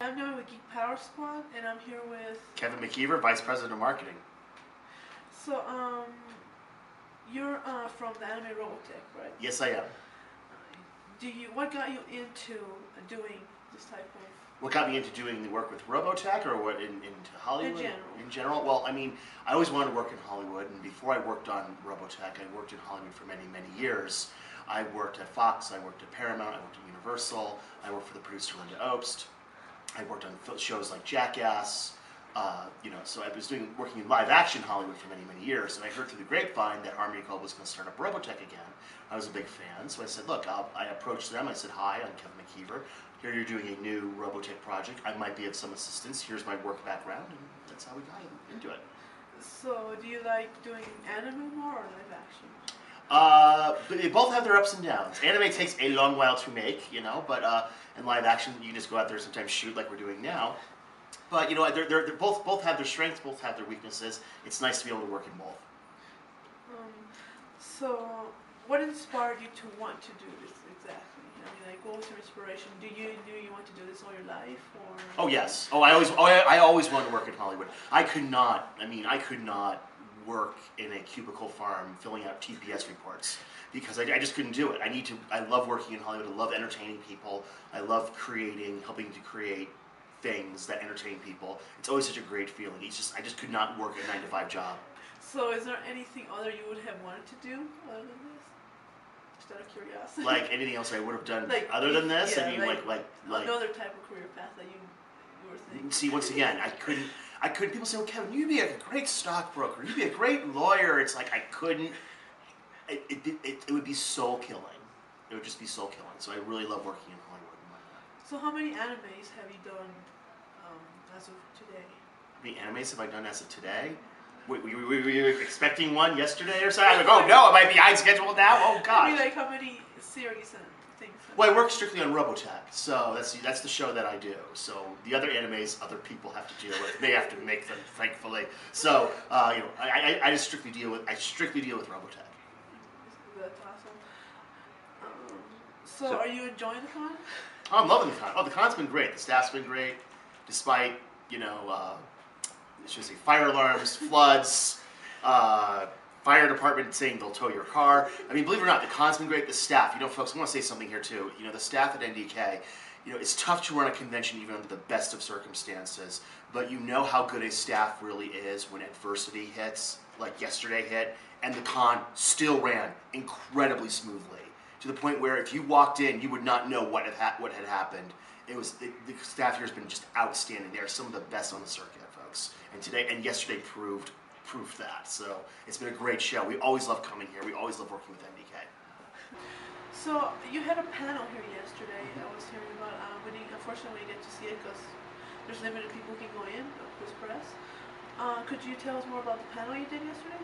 I'm Noe with Geek Power Squad, and I'm here with Kevin McKeever, Vice President of Marketing. So, you're from the anime Robotech, right? Yes, I am. What got you into doing this type of? What got me into doing the work with Robotech, or what into Hollywood? In general. In general, well, I mean, I always wanted to work in Hollywood, and before I worked on Robotech, I worked in Hollywood for many, many years. I worked at Fox, I worked at Paramount, I worked at Universal, I worked for the producer Linda Obst. I worked on shows like Jackass, so I was working in live action Hollywood for many, many years, and I heard through the grapevine that Harmony Gold was going to start up Robotech again. I was a big fan, so I said, look, I approached them, I said, hi, I'm Kevin McKeever. Here you're doing a new Robotech project. I might be of some assistance. Here's my work background, and that's how we got into it. So, do you like doing anime more or live action? But they both have their ups and downs. Anime takes a long while to make, but in live action, you can just go out there and sometimes shoot like we're doing now. But they're both have their strengths, both have their weaknesses. It's nice to be able to work in both. So, what inspired you to want to do this exactly? I mean, like, what was your inspiration? Do you want to do this all your life, or? Oh yes. I always wanted to work in Hollywood. I could not work in a cubicle farm filling out TPS reports because I just couldn't do it. I love working in Hollywood. I love entertaining people. I love helping to create things that entertain people. It's always such a great feeling. I just could not work a 9-to-5 job. So is there anything other you would have wanted to do other than this? Just out of curiosity. Like anything else I would have done other than this? Yeah, I mean, like another type of career path that you were thinking. See, once again, I couldn't. People say, "Well, Kevin, you'd be a great stockbroker. You'd be a great lawyer." It's like I couldn't. It would be soul killing. It would just be soul killing. So I really love working in Hollywood. So how many animes have you done as of today? How many animes have I done as of today? Were you expecting one yesterday or something? I'm like, oh no, it might be behind schedule now. Oh god. I mean, like how many series and things? Well, I work strictly on Robotech, so that's the show that I do. So the other animes, other people have to deal with. They have to make them, thankfully. So I just strictly deal with Robotech. That's awesome. So are you enjoying the con? Oh, I'm loving the con. Oh, the con's been great. The staff's been great, despite fire alarms, floods, fire department saying they'll tow your car. I mean, believe it or not, the con's been great. The staff, folks, I want to say something here too. The staff at NDK, it's tough to run a convention even under the best of circumstances, but you know how good a staff really is when adversity hits, like yesterday hit, and the con still ran incredibly smoothly, to the point where if you walked in, you would not know what had happened. The staff here has been just outstanding. They are some of the best on the circuit, folks. And yesterday proved that. So it's been a great show. We always love coming here. We always love working with NDK. So you had a panel here yesterday. I was hearing about. Unfortunately, we didn't get to see it because there's limited people who can go in. Who's press. Could you tell us more about the panel you did yesterday?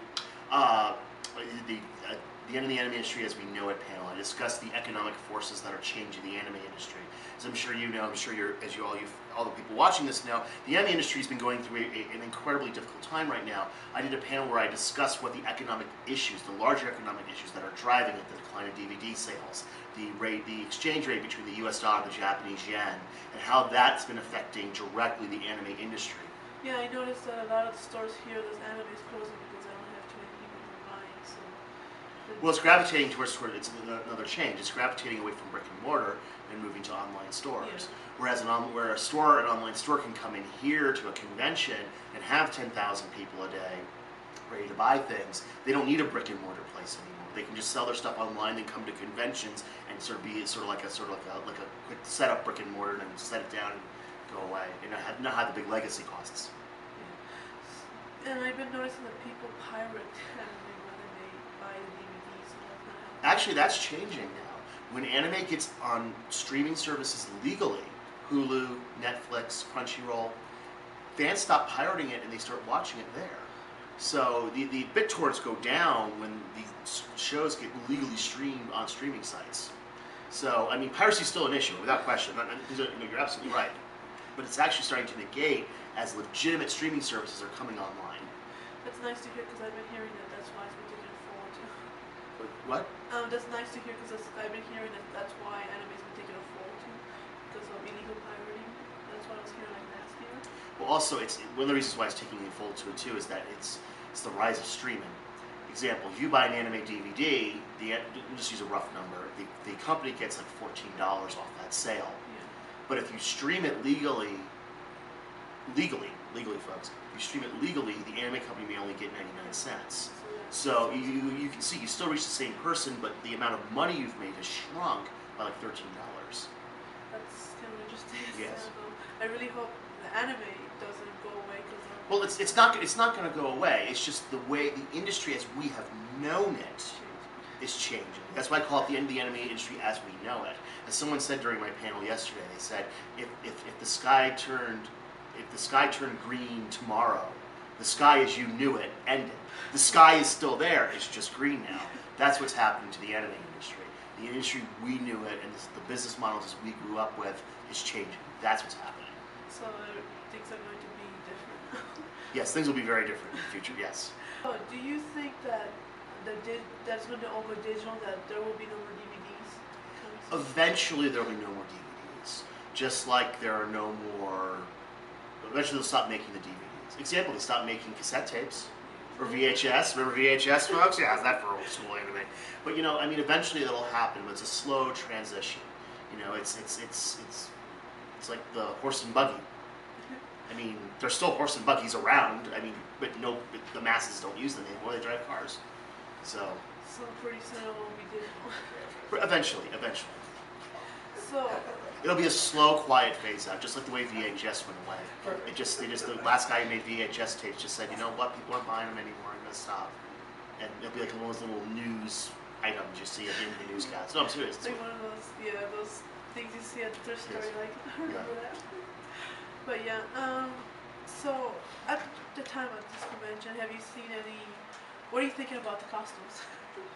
The End of the Anime Industry as We Know It panel. I discussed the economic forces that are changing the anime industry. As I'm sure you know, all the people watching this know, the anime industry has been going through an incredibly difficult time right now. I did a panel where I discussed what the economic issues, the larger economic issues that are driving it, the decline of DVD sales, the exchange rate between the US dollar and the Japanese yen, and how that's been affecting directly the anime industry. Yeah, I noticed that a lot of the stores here, there's anime is closing because I don't have too many people buying. So. Well, it's gravitating towards it's another change. It's gravitating away from brick and mortar and moving to online stores. Yeah. Whereas where an online store can come in here to a convention and have 10,000 people a day ready to buy things, they don't need a brick and mortar place anymore. They can just sell their stuff online and come to conventions and be like a quick setup brick and mortar and set it down and go away and not have the big legacy costs. Yeah. And I've been noticing that people pirate anime when they buy the DVDs. Actually, that's changing now. When anime gets on streaming services legally, Hulu, Netflix, Crunchyroll, fans stop pirating it and they start watching it there. So the BitTorrents go down when these shows get legally streamed on streaming sites. So, I mean, piracy is still an issue, without question. You're absolutely right. But it's actually starting to negate as legitimate streaming services are coming online. That's nice to hear because I've been hearing that that's why it's been taken forward too. What? That's nice to hear because I've been hearing that that's why anime has been taken forward too, because of illegal pirating. That's what I was hearing like last year. Well, also, it's one of the reasons why it's taking the fold to it too is that it's the rise of streaming. Example: if you buy an anime DVD, we'll just use a rough number. The company gets like $14 off that sale. Yeah. But if you stream it legally, folks, if you stream it legally, the anime company may only get 99 cents. So you can see you still reach the same person, but the amount of money you've made has shrunk by like $13. That's kind of interesting. Yes. I really hope the anime doesn't go away because. Well, it's not going to go away. It's just the way the industry as we have known it is changing. That's why I call it the end of the anime industry as we know it. As someone said during my panel yesterday, they said if the sky turned green tomorrow, the sky as you knew it ended. The sky is still there. It's just green now. That's what's happening to the anime industry. The industry we knew it and the business models as we grew up with is changing. That's what's happening. So things are going to be different. Yes, things will be very different in the future. Yes. So do you think that that's going to all go digital? That there will be no more DVDs? Eventually, there will be no more DVDs. Just like there are no more. Eventually, they'll stop making the DVDs. Example: they stopped making cassette tapes or VHS. Remember VHS, folks? Yeah, how's that for old school anime? But I mean, eventually that'll happen. But it's a slow transition. It's like the horse and buggy. I mean, there's still horse and buggies around. I mean, but the masses don't use them anymore. They drive cars. So pretty soon it won't be digital. Eventually. So It'll be a slow, quiet phase out, just like the way VHS went away. The last guy who made VHS tapes just said, you know what, people aren't buying them anymore. I'm gonna stop. And it'll be like one of those little news items you see at the end of the newscast. No, I'm serious. like one of those things you see at the thrift store. Yes. Like I remember that. But yeah, so at the time of this convention, have you seen any? What are you thinking about the costumes?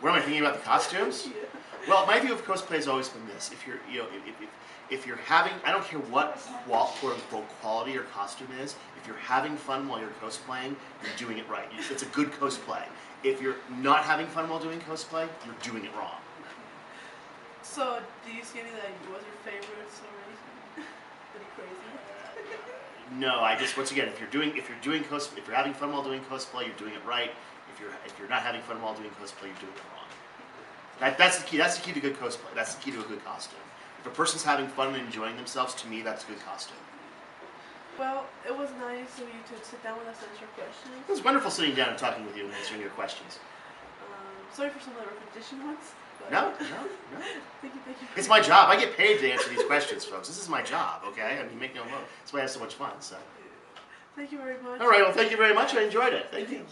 What am I thinking about the costumes? Yeah. Well, my view of cosplay has always been this: if you're having, I don't care what quote unquote quality your costume is. If you're having fun while you're cosplaying, you're doing it right. It's a good cosplay. If you're not having fun while doing cosplay, you're doing it wrong. So, do you see any that was your favorites or anything? Any crazy? No, once again, if you're having fun while doing cosplay, you're doing it right. If you're not having fun while doing cosplay, you're doing it wrong. That's the key. That's the key to good cosplay. That's the key to a good costume. If a person's having fun and enjoying themselves, to me, that's a good costume. Well, it was nice of you to sit down with us and answer questions. It was wonderful sitting down and talking with you and answering your questions. Sorry for some of the repetition ones. No. Thank you. It's my job. I get paid to answer these questions, folks. This is my job, okay? I mean, make no mistake. That's why I have so much fun. So. Thank you very much. All right. Well, thank you very much. I enjoyed it. Thank you.